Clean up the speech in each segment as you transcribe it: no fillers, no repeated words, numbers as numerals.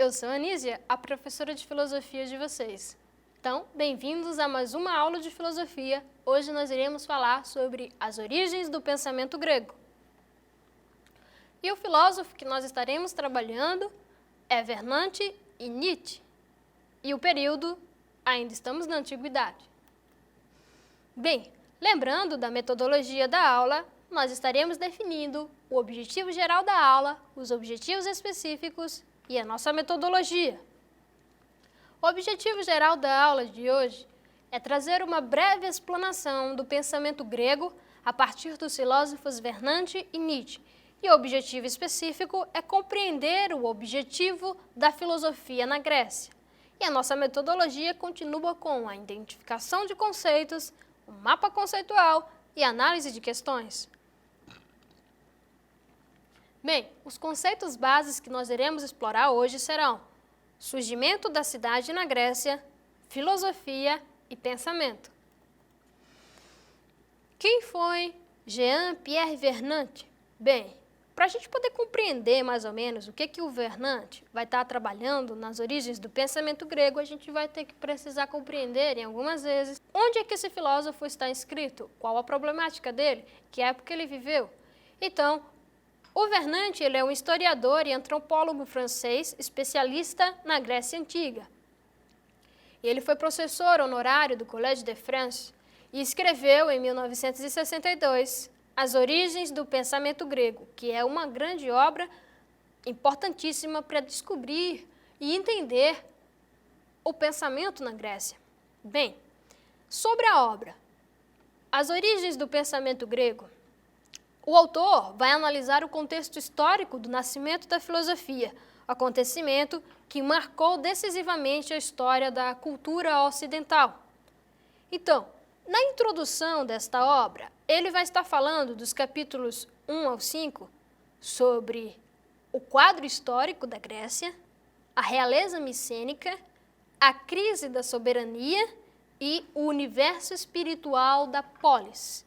Eu sou a Anísia, a professora de filosofia de vocês. Então, bem-vindos a mais uma aula de filosofia. Hoje nós iremos falar sobre as origens do pensamento grego. E o filósofo que nós estaremos trabalhando é Vernante e Nietzsche. E o período, ainda estamos na Antiguidade. Bem, lembrando da metodologia da aula, nós estaremos definindo o objetivo geral da aula, os objetivos específicos e a nossa metodologia. O objetivo geral da aula de hoje é trazer uma breve explanação do pensamento grego a partir dos filósofos Vernante e Nietzsche. E o objetivo específico é compreender o objetivo da filosofia na Grécia. E a nossa metodologia continua com a identificação de conceitos, o mapa conceitual e análise de questões. Bem, os conceitos básicos que nós iremos explorar hoje serão surgimento da cidade na Grécia, filosofia e pensamento. Quem foi Jean-Pierre Vernante? Bem, para a gente poder compreender mais ou menos o que o Vernante vai estar trabalhando nas origens do pensamento grego, a gente vai ter que precisar compreender em algumas vezes onde é que esse filósofo está inscrito, qual a problemática dele, que época ele viveu. Então, o Vernante ele é um historiador e antropólogo francês, especialista na Grécia Antiga. Ele foi professor honorário do Collège de France e escreveu em 1962 As Origens do Pensamento Grego, que é uma grande obra importantíssima para descobrir e entender o pensamento na Grécia. Bem, sobre a obra As Origens do Pensamento Grego, o autor vai analisar o contexto histórico do nascimento da filosofia, acontecimento que marcou decisivamente a história da cultura ocidental. Então, na introdução desta obra, ele vai estar falando dos capítulos 1 ao 5 sobre o quadro histórico da Grécia, a realeza micênica, a crise da soberania e o universo espiritual da polis.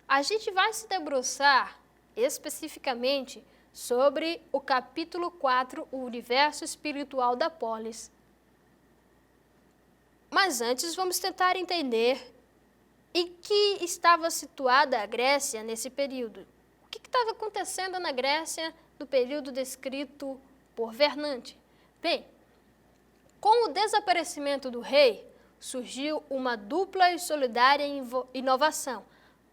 A gente vai se debruçar especificamente sobre o capítulo 4, o universo espiritual da polis. Mas antes vamos tentar entender em que estava situada a Grécia nesse período. O que estava acontecendo na Grécia no período descrito por Vernante? Bem, com o desaparecimento do rei, surgiu uma dupla e solidária inovação: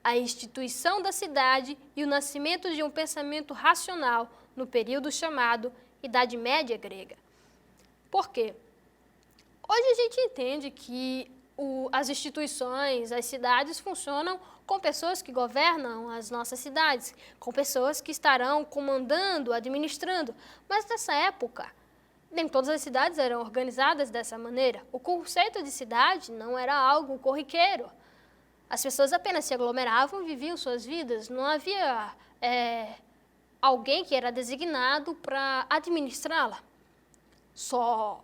a instituição da cidade e o nascimento de um pensamento racional no período chamado Idade Média grega. Por quê? Hoje a gente entende que as instituições, as cidades funcionam com pessoas que governam as nossas cidades, com pessoas que estarão comandando, administrando, mas nessa época nem todas as cidades eram organizadas dessa maneira. O conceito de cidade não era algo corriqueiro. As pessoas apenas se aglomeravam e viviam suas vidas. Não havia alguém que era designado para administrá-la. Só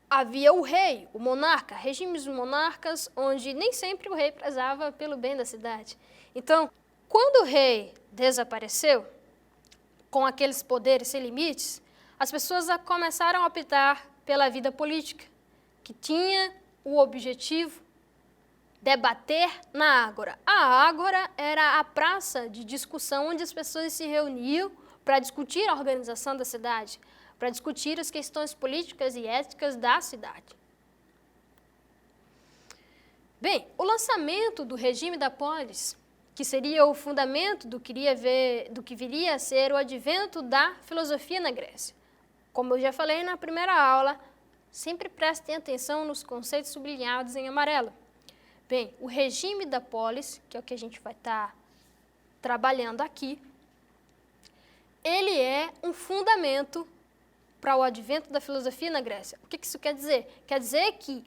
havia o rei, o monarca, regimes monarcas onde nem sempre o rei prezava pelo bem da cidade. Então, quando o rei desapareceu, com aqueles poderes sem limites, as pessoas começaram a optar pela vida política, que tinha o objetivo debater na ágora. A ágora era a praça de discussão onde as pessoas se reuniam para discutir a organização da cidade, para discutir as questões políticas e éticas da cidade. Bem, o lançamento do regime da polis, que seria o fundamento do que viria a ser o advento da filosofia na Grécia. Como eu já falei na primeira aula, sempre prestem atenção nos conceitos sublinhados em amarelo. Bem, o regime da polis, que é o que a gente vai estar trabalhando aqui, ele é um fundamento para o advento da filosofia na Grécia. O que isso quer dizer? Quer dizer que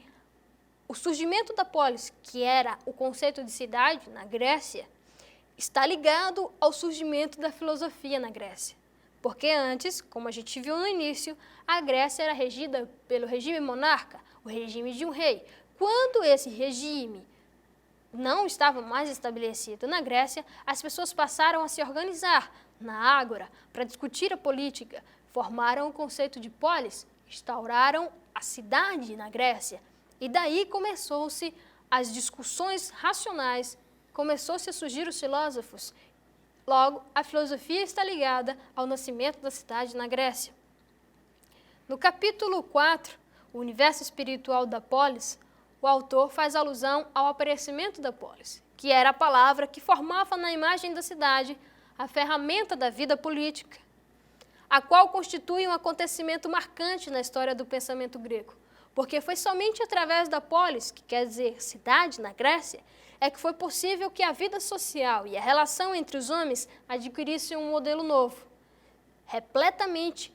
o surgimento da polis, que era o conceito de cidade na Grécia, está ligado ao surgimento da filosofia na Grécia. Porque antes, como a gente viu no início, a Grécia era regida pelo regime monarca, o regime de um rei. Quando esse regime não estava mais estabelecido na Grécia, as pessoas passaram a se organizar na ágora para discutir a política, formaram o conceito de polis instauraram a cidade na Grécia. E daí começou-se as discussões racionais, começou-se a surgir os filósofos. Logo, a filosofia está ligada ao nascimento da cidade na Grécia. No capítulo 4, o universo espiritual da polis, o autor faz alusão ao aparecimento da polis, que era a palavra que formava na imagem da cidade a ferramenta da vida política, a qual constitui um acontecimento marcante na história do pensamento grego, porque foi somente através da polis, que quer dizer cidade na Grécia, é que foi possível que a vida social e a relação entre os homens adquirissem um modelo novo, repletamente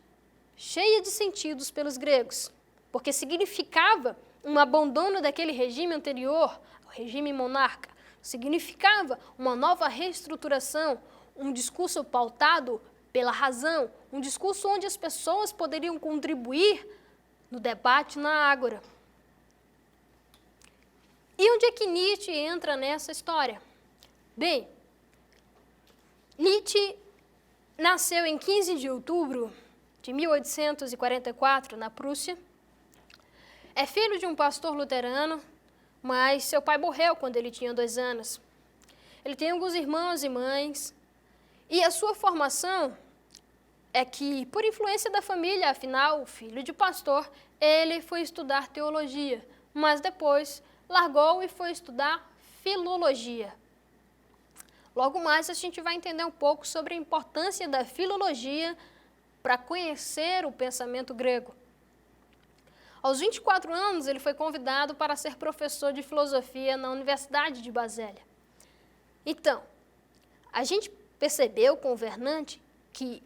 cheia de sentidos pelos gregos, porque significava um abandono daquele regime anterior, o regime monarca, significava uma nova reestruturação, um discurso pautado pela razão, um discurso onde as pessoas poderiam contribuir no debate na ágora. E onde é que Nietzsche entra nessa história? Bem, Nietzsche nasceu em 15 de outubro de 1844, na Prússia. É filho de um pastor luterano, mas seu pai morreu quando ele tinha 2 anos. Ele tem alguns irmãos e mães, e a sua formação é que, por influência da família, afinal, filho de pastor, ele foi estudar teologia, mas depois largou e foi estudar filologia. Logo mais a gente vai entender um pouco sobre a importância da filologia para conhecer o pensamento grego. Aos 24 anos, ele foi convidado para ser professor de filosofia na Universidade de Basélia. Então, a gente percebeu com o Vernante que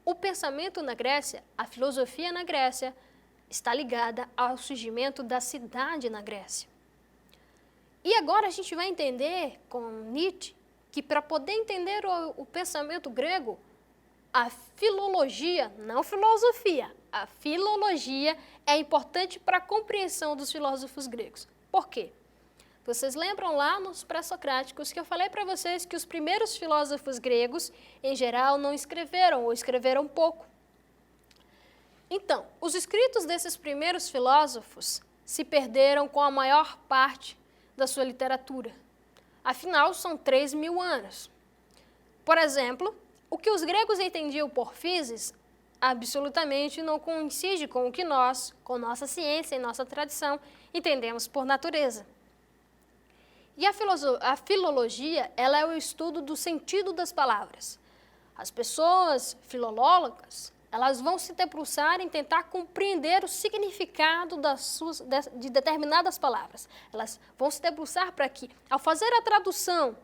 o pensamento na Grécia, a filosofia na Grécia, está ligada ao surgimento da cidade na Grécia. E agora a gente vai entender com Nietzsche que para poder entender o pensamento grego, a filologia, não filosofia, a filologia é importante para a compreensão dos filósofos gregos. Por quê? Vocês lembram lá nos pré-socráticos que eu falei para vocês que os primeiros filósofos gregos, em geral, não escreveram ou escreveram pouco. Então, os escritos desses primeiros filósofos se perderam com a maior parte da sua literatura. Afinal, são 3.000 anos. Por exemplo, o que os gregos entendiam por physis absolutamente não coincide com o que nós, com nossa ciência e nossa tradição, entendemos por natureza. E a filologia, ela é o estudo do sentido das palavras. As pessoas filológicas, elas vão se debruçar em tentar compreender o significado de determinadas palavras. Elas vão se debruçar para que, ao fazer a tradução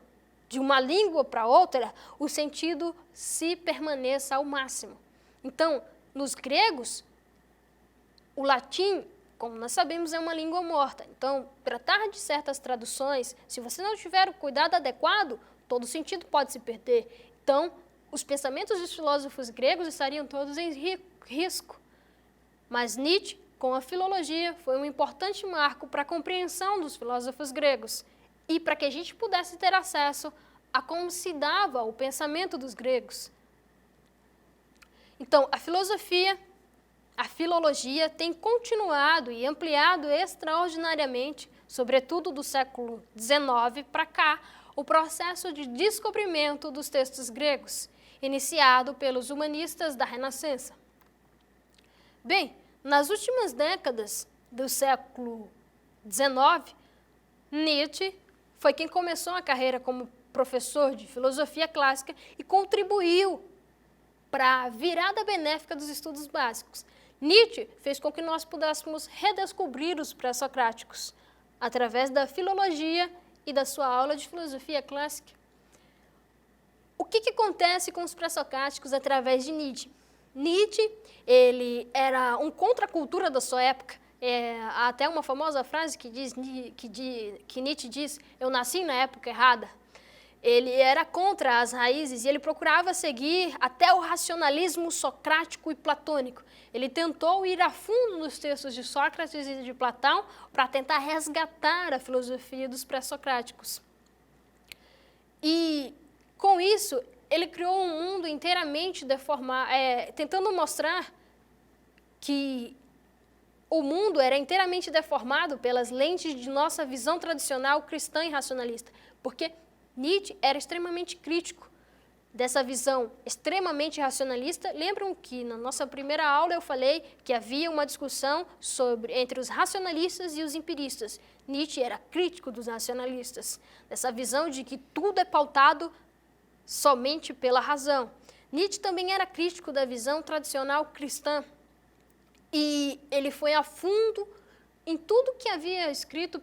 de uma língua para outra, o sentido se permaneça ao máximo. Então, nos gregos, o latim, como nós sabemos, é uma língua morta. Então, tratar de certas traduções, se você não tiver o cuidado adequado, todo sentido pode se perder. Então, os pensamentos dos filósofos gregos estariam todos em risco. Mas Nietzsche, com a filologia, foi um importante marco para a compreensão dos filósofos gregos e para que a gente pudesse ter acesso a como se dava o pensamento dos gregos. Então, a filosofia, a filologia tem continuado e ampliado extraordinariamente, sobretudo do século XIX para cá, o processo de descobrimento dos textos gregos, iniciado pelos humanistas da Renascença. Bem, nas últimas décadas do século XIX, Nietzsche foi quem começou a carreira como professor de filosofia clássica e contribuiu para a virada benéfica dos estudos básicos. Nietzsche fez com que nós pudéssemos redescobrir os pré-socráticos através da filologia e da sua aula de filosofia clássica. O que acontece com os pré-socráticos através de Nietzsche? Nietzsche, ele era um contra-cultura da sua época. Há até uma famosa frase que Nietzsche diz: "Eu nasci na época errada". Ele era contra as raízes e ele procurava seguir até o racionalismo socrático e platônico. Ele tentou ir a fundo nos textos de Sócrates e de Platão para tentar resgatar a filosofia dos pré-socráticos. E, com isso, ele criou um mundo inteiramente deformado, tentando mostrar que o mundo era inteiramente deformado pelas lentes de nossa visão tradicional cristã e racionalista, porque Nietzsche era extremamente crítico dessa visão extremamente racionalista. Lembram que na nossa primeira aula eu falei que havia uma discussão entre os racionalistas e os empiristas. Nietzsche era crítico dos racionalistas, dessa visão de que tudo é pautado somente pela razão. Nietzsche também era crítico da visão tradicional cristã e ele foi a fundo em tudo que havia escrito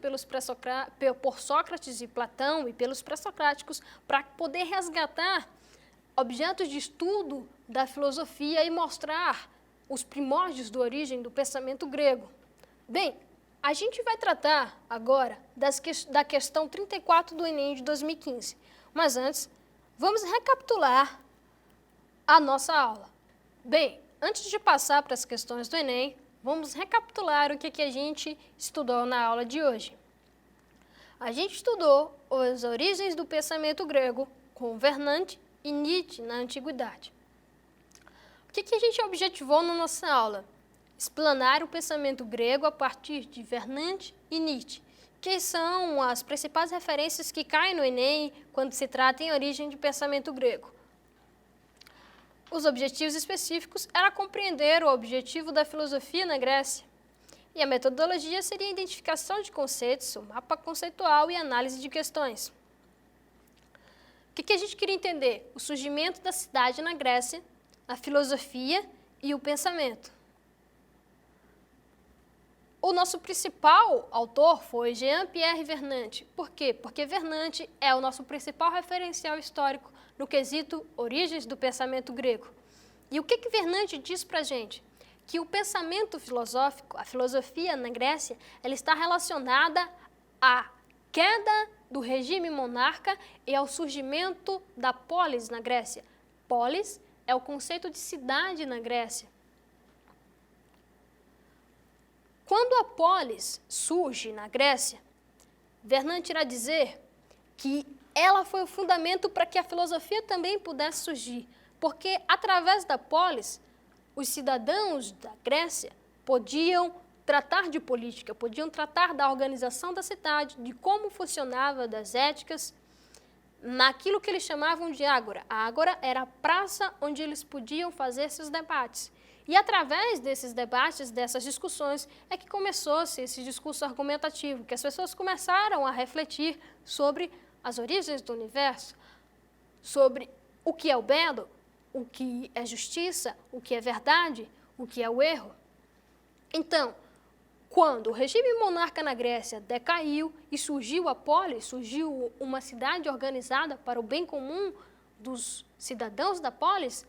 por Sócrates e Platão e pelos pré-socráticos para poder resgatar objetos de estudo da filosofia e mostrar os primórdios da origem do pensamento grego. Bem, a gente vai tratar agora da questão 34 do Enem de 2015, mas antes, vamos recapitular a nossa aula. Bem, antes de passar para as questões do Enem, vamos recapitular o que a gente estudou na aula de hoje. A gente estudou as origens do pensamento grego com Vernante e Nietzsche na Antiguidade. O que a gente objetivou na nossa aula? Explanar o pensamento grego a partir de Vernante e Nietzsche, que são as principais referências que caem no Enem quando se trata em origem de pensamento grego. Os objetivos específicos era compreender o objetivo da filosofia na Grécia, e a metodologia seria a identificação de conceitos, o mapa conceitual e análise de questões. O que a gente queria entender? O surgimento da cidade na Grécia, a filosofia e o pensamento. O nosso principal autor foi Jean-Pierre Vernante. Por quê? Porque Vernante é o nosso principal referencial histórico no quesito origens do pensamento grego. E o que Vernante diz para a gente? Que o pensamento filosófico, a filosofia na Grécia, ela está relacionada à queda do regime monarca e ao surgimento da polis na Grécia. Polis é o conceito de cidade na Grécia. Quando a polis surge na Grécia, Vernante irá dizer que ela foi o fundamento para que a filosofia também pudesse surgir, porque através da polis, os cidadãos da Grécia podiam tratar de política, podiam tratar da organização da cidade, de como funcionava, das éticas, naquilo que eles chamavam de ágora. A ágora era a praça onde eles podiam fazer esses debates. E através desses debates, dessas discussões, é que começou-se esse discurso argumentativo, que as pessoas começaram a refletir sobre as origens do universo, sobre o que é o belo, o que é justiça, o que é verdade, o que é o erro. Então, quando o regime monarca na Grécia decaiu e surgiu a polis, surgiu uma cidade organizada para o bem comum dos cidadãos da polis,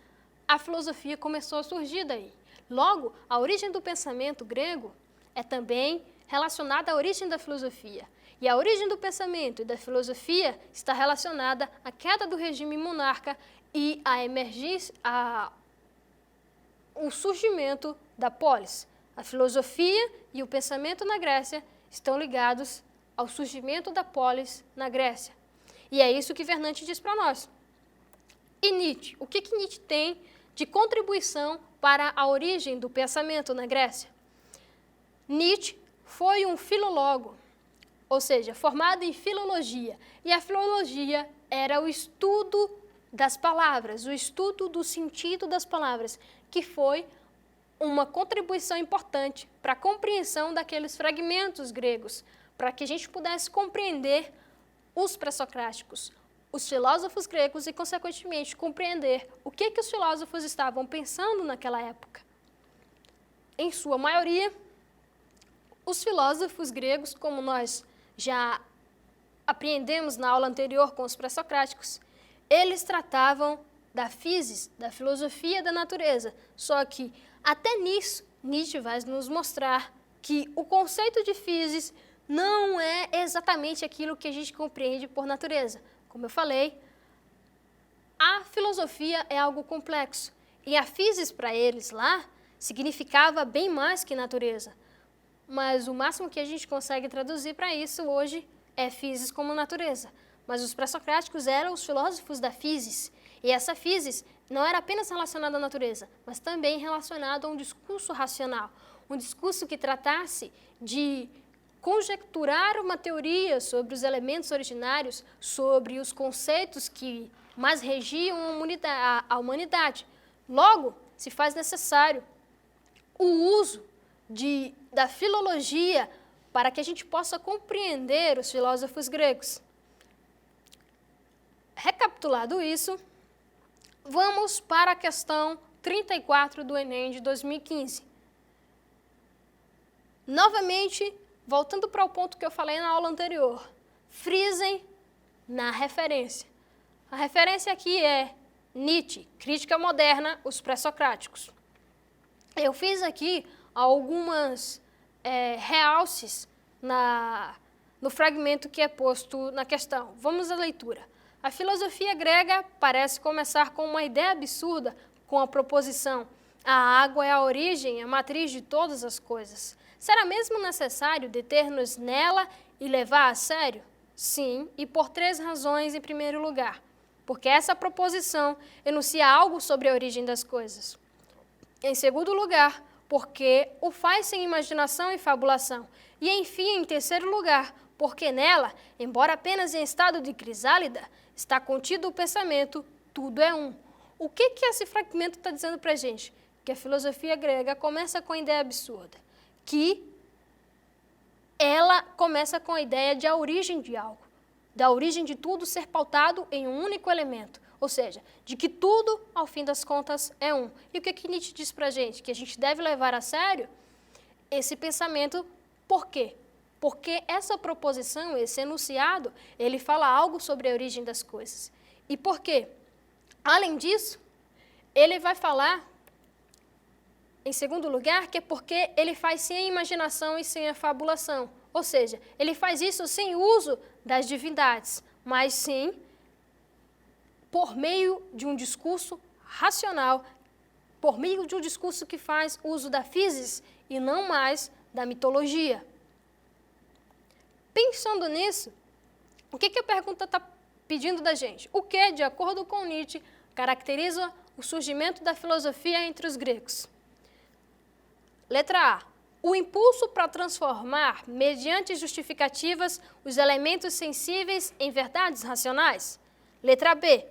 a filosofia começou a surgir daí. Logo, a origem do pensamento grego é também relacionada à origem da filosofia. E a origem do pensamento e da filosofia está relacionada à queda do regime monarca e à emergência, o surgimento da polis. A filosofia e o pensamento na Grécia estão ligados ao surgimento da polis na Grécia. E é isso que Vernante diz para nós. E Nietzsche? O que Nietzsche tem de contribuição para a origem do pensamento na Grécia? Nietzsche foi um filólogo, ou seja, formado em filologia. E a filologia era o estudo das palavras, o estudo do sentido das palavras, que foi uma contribuição importante para a compreensão daqueles fragmentos gregos, para que a gente pudesse compreender os pré-socráticos, os filósofos gregos e, consequentemente, compreender o que os filósofos estavam pensando naquela época. Em sua maioria, os filósofos gregos, como nós já apreendemos na aula anterior com os pré-socráticos, eles tratavam da physis, da filosofia da natureza, só que até nisso, Nietzsche vai nos mostrar que o conceito de physis não é exatamente aquilo que a gente compreende por natureza. Como eu falei, a filosofia é algo complexo. E a physis para eles lá significava bem mais que natureza. Mas o máximo que a gente consegue traduzir para isso hoje é physis como natureza. Mas os pré-socráticos eram os filósofos da physis. E essa physis não era apenas relacionado à natureza, mas também relacionado a um discurso racional, um discurso que tratasse de conjecturar uma teoria sobre os elementos originários, sobre os conceitos que mais regiam a humanidade. Logo, se faz necessário o uso da filologia para que a gente possa compreender os filósofos gregos. Recapitulado isso, vamos para a questão 34 do Enem de 2015. Novamente, voltando para o ponto que eu falei na aula anterior, frisem na referência. A referência aqui é Nietzsche, Crítica Moderna, os Pré-Socráticos. Eu fiz aqui algumas realces no fragmento que é posto na questão. Vamos à leitura. A filosofia grega parece começar com uma ideia absurda, com a proposição: a água é a origem, a matriz de todas as coisas. Será mesmo necessário deter-nos nela e levar a sério? Sim, e por 3 razões em primeiro lugar. Porque essa proposição enuncia algo sobre a origem das coisas. Em segundo lugar, porque o faz sem imaginação e fabulação. E, enfim, em terceiro lugar, porque nela, embora apenas em estado de crisálida, está contido o pensamento, tudo é um. O que esse fragmento está dizendo para a gente? Que a filosofia grega começa com a ideia absurda, que ela começa com a ideia de a origem de algo, da origem de tudo ser pautado em um único elemento, ou seja, de que tudo, ao fim das contas, é um. E o que Nietzsche diz para a gente? Que a gente deve levar a sério esse pensamento. Por quê? Porque essa proposição, esse enunciado, ele fala algo sobre a origem das coisas. E por quê? Além disso, ele vai falar, em segundo lugar, que é porque ele faz sem a imaginação e sem a fabulação. Ou seja, ele faz isso sem uso das divindades, mas sim por meio de um discurso racional, por meio de um discurso que faz uso da physis e não mais da mitologia. Pensando nisso, o que a pergunta está pedindo da gente? O que, de acordo com Nietzsche, caracteriza o surgimento da filosofia entre os gregos? Letra A. O impulso para transformar, mediante justificativas, os elementos sensíveis em verdades racionais. Letra B.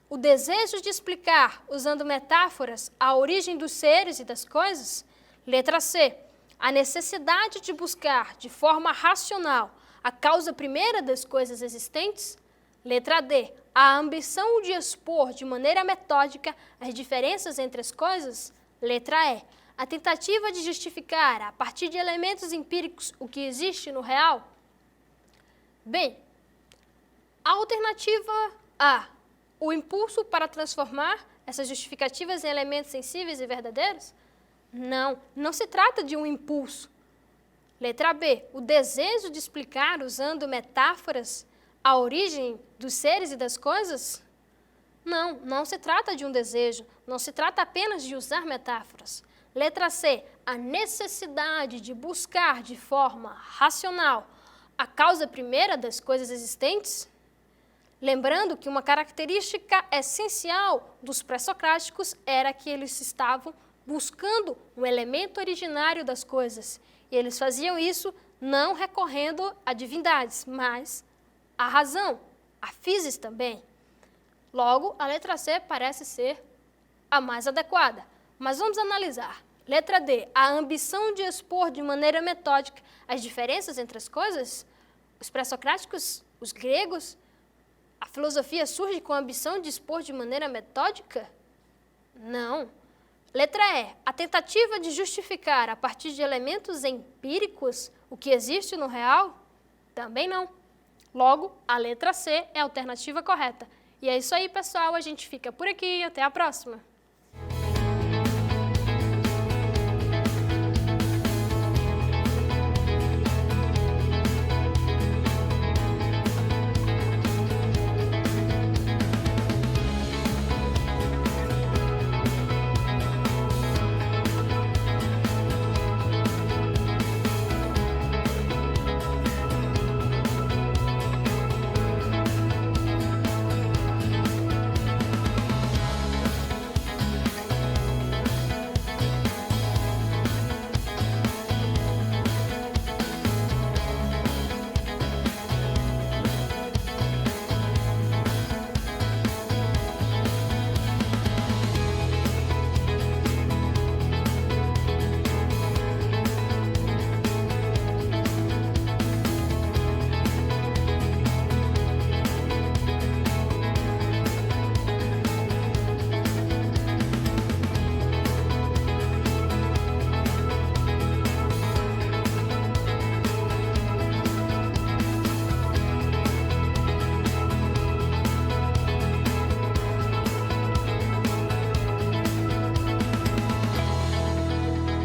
O desejo de explicar, usando metáforas, a origem dos seres e das coisas. Letra C. A necessidade de buscar, de forma racional, a causa primeira das coisas existentes. Letra D. A ambição de expor de maneira metódica as diferenças entre as coisas. Letra E. A tentativa de justificar, a partir de elementos empíricos, o que existe no real. Bem, a alternativa A. O impulso para transformar essas justificativas em elementos sensíveis e verdadeiros? Não se trata de um impulso. Letra B. O desejo de explicar, usando metáforas, a origem dos seres e das coisas? Não se trata de um desejo, não se trata apenas de usar metáforas. Letra C. A necessidade de buscar de forma racional a causa primeira das coisas existentes? Lembrando que uma característica essencial dos pré-socráticos era que eles estavam buscando um elemento originário das coisas. E eles faziam isso não recorrendo a divindades, mas à razão, à physis também. Logo, a letra C parece ser a mais adequada. Mas vamos analisar. Letra D. A ambição de expor de maneira metódica as diferenças entre as coisas? Os pré-socráticos, os gregos, a filosofia surge com a ambição de expor de maneira metódica? Não. Letra E. A tentativa de justificar a partir de elementos empíricos o que existe no real? Também não. Logo, a letra C é a alternativa correta. E é isso aí, pessoal. A gente fica por aqui. Até a próxima.